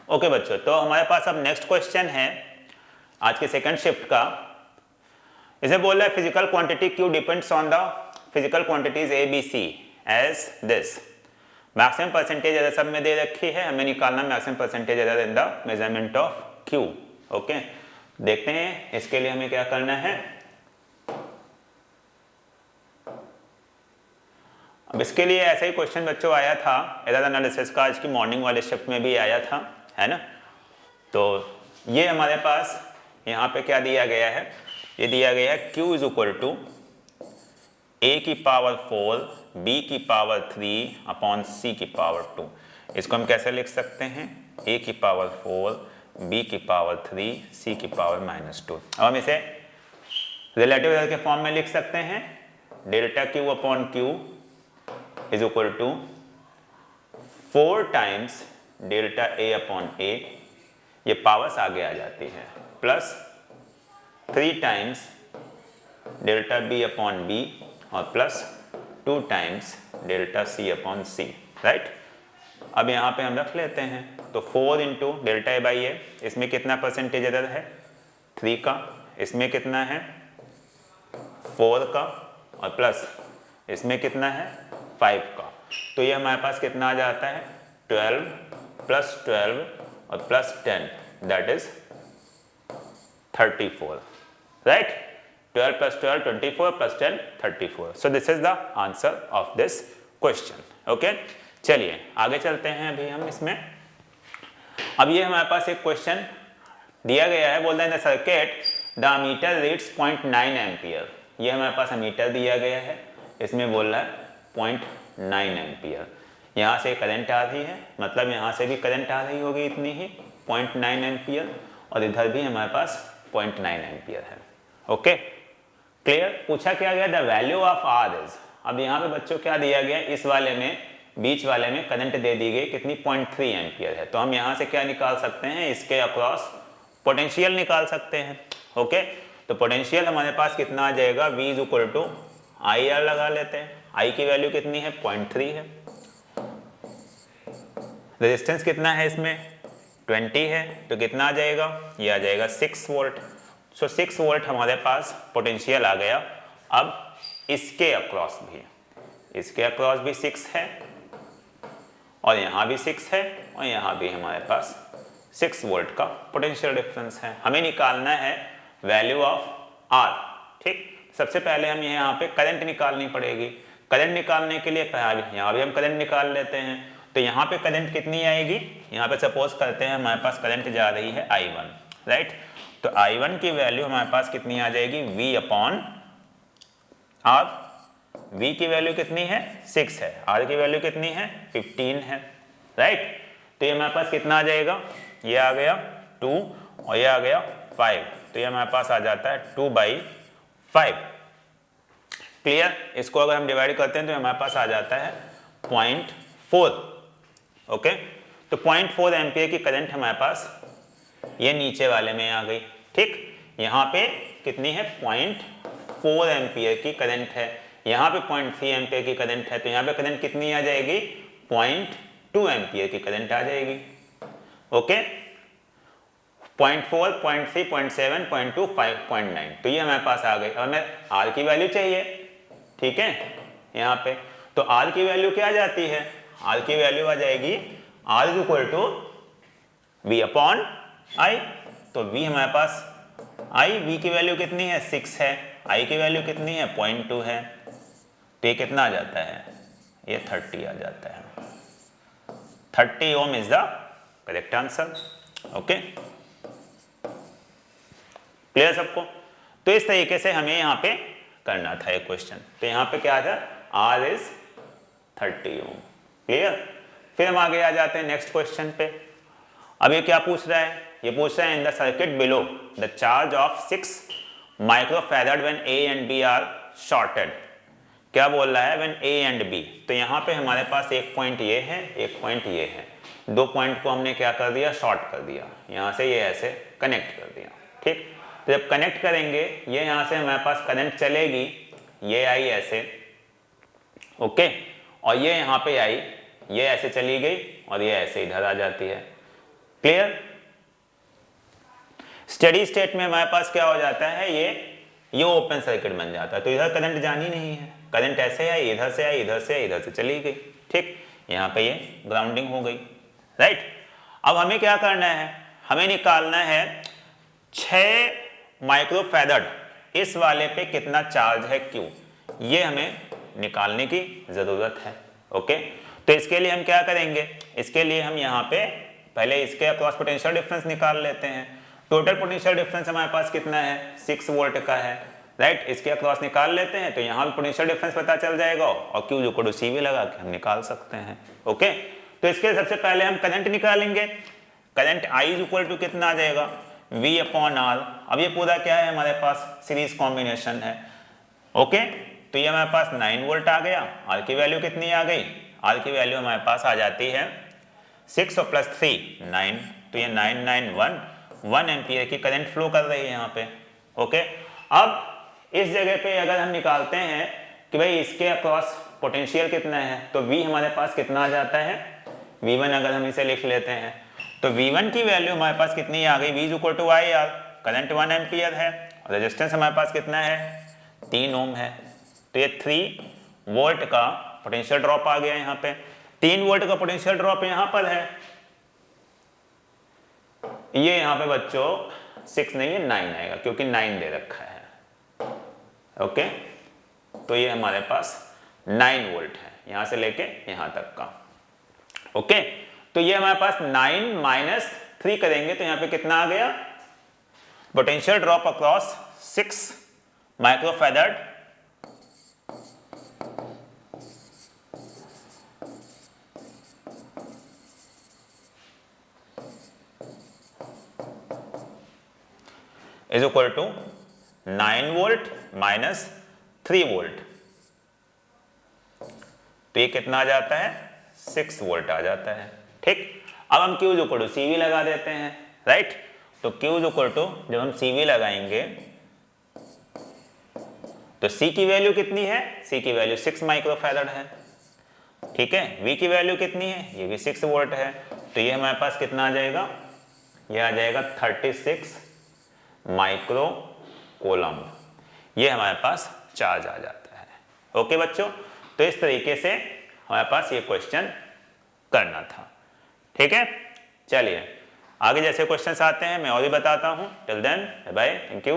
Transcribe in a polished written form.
Okay बच्चों, तो हमारे पास अब नेक्स्ट क्वेश्चन है आज के सेकंड शिफ्ट का। इसे बोल रहा है physical quantity Q depends on the physical quantities A B C as this. Maximum percentage error सब में दे रखी है, हमें निकालना maximum percentage error in the measurement of Q। Okay, देखते हैं इसके लिए हमें क्या करना है। अब इसके लिए ऐसा ही क्वेश्चन बच्चों आया था एरर एनालिसिस का, आज की मॉर्निंग वाले शिफ्ट में भी आया था, है ना। तो ये हमारे पास यहाँ पे क्या दिया गया है, ये दिया गया है Q is equal to A की पावर 4 B की पावर 3 अपॉन C की पावर 2। इसको हम कैसे लिख सकते हैं, A की पावर 4 B की पावर 3 C की पावर -2। अब हम इसे रिलेटिव एरर के फॉर्म में लिख सकते हैं, delta Q upon Q is equal to 4 times delta A upon A, ये पावर्स आगे आ जाती है, plus 3 times delta B upon B और plus 2 times delta C upon C, right. अब यहाँ पे हम रख लेते हैं, तो 4 into delta A by A, इसमें कितना परसेंटेज एरर है 3 का, इसमें कितना है 4 का और प्लस इसमें कितना है 5 का। तो ये हमारे पास कितना आ जाता है 12 प्लस 12 और plus 10, that is 34, right. 12 plus 12 24 plus 10 34। So this is the answer of this question. Okay, चलिए आगे चलते हैं अभी हम इसमें। अब ये हमारे पास एक क्वेश्चन दिया गया है, बोल रहे हैं the circuit the ammeter reads 0.9 ampere. ये हमारे पास अमीटर दिया गया है, इसमें बोल रहा है 0.9 एम्पियर। यहाँ से करंट आ रही है, मतलब यहाँ से भी करंट आ रही होगी इतनी ही 0.9 एम्पियर, और इधर भी हमारे पास 0.9 एम्पियर है। Okay, clear. पूछा क्या गया the value of R is. अब यहाँ पे बच्चों क्या दिया गया, इस वाले में बीच वाले में करंट दे दी गई कितनी 0.3 एम्पियर है, तो हम यहाँ से क्या निकाल सकते हैं, इसके अक्रॉस पोटेंशियल निकाल सकते हैं। ओके, तो पोटेंशियल हमारे पास कितना आ जाएगा, V is equal to I R लगा लेते हैं। I की वैल्यू कितनी है 0.3 है, रेजिस्टेंस कितना है इसमें 20 है, तो कितना आ जाएगा, ये आ जाएगा 6 वोल्ट। सो 6 वोल्ट हमारे पास पोटेंशियल आ गया। अब इसके अक्रॉस भी 6 है, और यहाँ भी 6 है, और यहाँ भी हमारे पास 6 वोल्ट का पोटेंशियल डिफरेंस है। हमें निकालना है वैल्यू ऑफ R। ठीक, सबसे पहले हमें यहाँ पे करंट निकालनी पड़ेगी। करंट निकालने के लिए यहाँ भी हम करंट निकाल लेते हैं, तो यहाँ पे करंट कितनी आएगी, यहाँ पे सपोज करते हैं हमारे पास करंट जा रही है I1, राइट। तो I1 की वैल्यू हमारे पास कितनी आ जाएगी, V अपॉन R। V की वैल्यू कितनी है 6 है, R की वैल्यू कितनी है 15 है, राइट। तो ये हमारे पास कितना आ जाएगा, ये आ गया 2 और ये आ गया 5, तो ये हमारे पास आ जाता है 2/5। क्लियर। इसको अगर हम डिवाइड करते हैं तो हमारे पास आ जाता है 0.4। ओके, तो 0.4 एम्पियर की करंट हमारे पास ये नीचे वाले में आ गई। ठीक, यहाँ पे कितनी है 0.4 एम्पियर की करंट है, यहाँ पे 0.3 एम्पियर की करंट है, तो यहाँ पे करंट कितनी आ जाएगी 0.2 एम्पियर की करंट आ जाएगी। ओके, 0.4 0.3 0.7 0.2 5.9, तो ये हमारे पास आ गई। और हमें R की वैल्यू चाहिए, ठीक है, यहाँ पे तो R की वैल्यू क्या आ जाती है, R की वैल्यू आ जाएगी R is equal to V upon I। तो V हमारे पास V की वैल्यू कितनी है 6 है, I की वैल्यू कितनी है 0.2 है, तो ये कितना आ जाता है, ये 30 आ जाता है। 30 ohm is the correct answer. Okay, clear सबको। तो इस तरीके से हमें यहाँ पे करना था एक क्वेश्चन। तो यहाँ पे क्या था, R इज 30 ओम। क्लियर। फिर हम आगे आ जाते हैं नेक्स्ट क्वेश्चन पे। अब ये क्या पूछ रहा है, ये पूछ रहा है in the circuit below the charge of 6 microfarad when A and B are shorted. क्या बोल रहा है, व्हेन A एंड B। तो यहाँ पे हमारे पास एक पॉइंट ये है, एक पॉइंट ये है, दो पॉइंट को हमने क्या कर दिया, शॉर्ट कर दिया, यहाँ से ये ऐसे कनेक्ट कर दिया। ठीक, तो जब कनेक्ट करेंगे ये यहाँ से हमारे पास करंट चलेगी, ये आई ऐसे, ओके, और ये यहाँ पे आई, ये ऐसे चली गई और ये ऐसे इधर आ जाती है। क्लियर? स्टेडी स्टेट में हमारे पास क्या हो जाता है, ये ओपन सर्किट बन जाता है, तो इधर करंट जानी नहीं है, करंट ऐसे है, इधर से है, इधर से, इधर से चली गई, ठीक, यहाँ पे ये ग्राउंडिंग हो गई, राइट। अब हमें क्या करना है, हमें निकालना है 6 माइक्रोफैराड इस वाले पे कितना चार्ज है Q, ये हमें निकालने की जरूरत है। ओके, तो इसके लिए हम क्या करेंगे, इसके लिए हम यहाँ पे पहले इसके अक्रॉस पोटेंशियल डिफरेंस निकाल लेते हैं। टोटल पोटेंशियल डिफरेंस हमारे पास कितना है, 6 वोल्ट का है, राइट। इसके अक्रॉस निकाल लेते हैं तो यहाँ भी पोटेंशियल डिफरेंस पता चल जाएगा और Q जो को CV लगा के हम निकाल सकते हैं। ओके, तो इसके सबसे पहले हम करंट निकालेंगे। Current I is equal to कितना आ जाएगा, V/R। अब ये पूरा क्या है, हमारे पास सीरीज कॉम्बिनेशन है। ओके, तो ये हमारे पास 9 वोल्ट आ गया। R की वैल्यू कितनी आ गई, R की वैल्यू हमारे पास आ जाती है 6 और प्लस 3 9, तो ये 1 एम्पियर की करंट फ्लो कर रही है यहाँ पे। ओके, अब इस जगह पे अगर हम निकालते हैं कि भाई इसके अक्रॉस पोटेंशियल कितना है, तो V हमारे पास कितना आ जाता है, V1 अगर हम इसे लिख लेते हैं तो V1 की वैल्यू हमारे पास कितनी आ गई, V is equal to IR, current 1 ampere है, रेजिस्टेंस हमारे पास कितना है, 3 ओम है, तो ये 3 वोल्ट का पोटेंशियल ड्रॉप आ गया यहाँ पे। 3 वोल्ट का पोटेंशियल ड्रॉप यहाँ पर है, ये यहाँ पे बच्चों 6 नहीं है 9 आएगा क्योंकि 9 दे रखा है। ओके, तो ये हमारे पास 9 वोल्ट है यहां से लेके यहां तक का। ओके, तो ये हमारे पास 9 माइनस 3 करेंगे तो यहां पे कितना आ गया, potential drop across 6 microfarad is equal to 9 volt minus 3 volt, तो ये कितना आ जाता है, 6 वोल्ट आ जाता है। ठीक, अब हम Q इक्वल टू CV लगा देते हैं, राइट। तो Q इक्वल टू जब हम CV लगाएंगे तो C की वैल्यू कितनी है, C की वैल्यू 6 माइक्रोफैराड है, ठीक है। V की वैल्यू कितनी है, ये भी 6 वोल्ट है, तो ये हमारे पास कितना आ जाएगा, ये आ जाएगा 36 माइक्रो कोलम, ये हमारे पास चार्ज आ जाता है। ओके बच्चों, तो इस तरीके से हमारे पास ये क्वेश्चन करना था, ठीक है। चलिए आगे जैसे क्वेश्चंस आते हैं मैं और भी बताता हूं। Till then bye, thank you.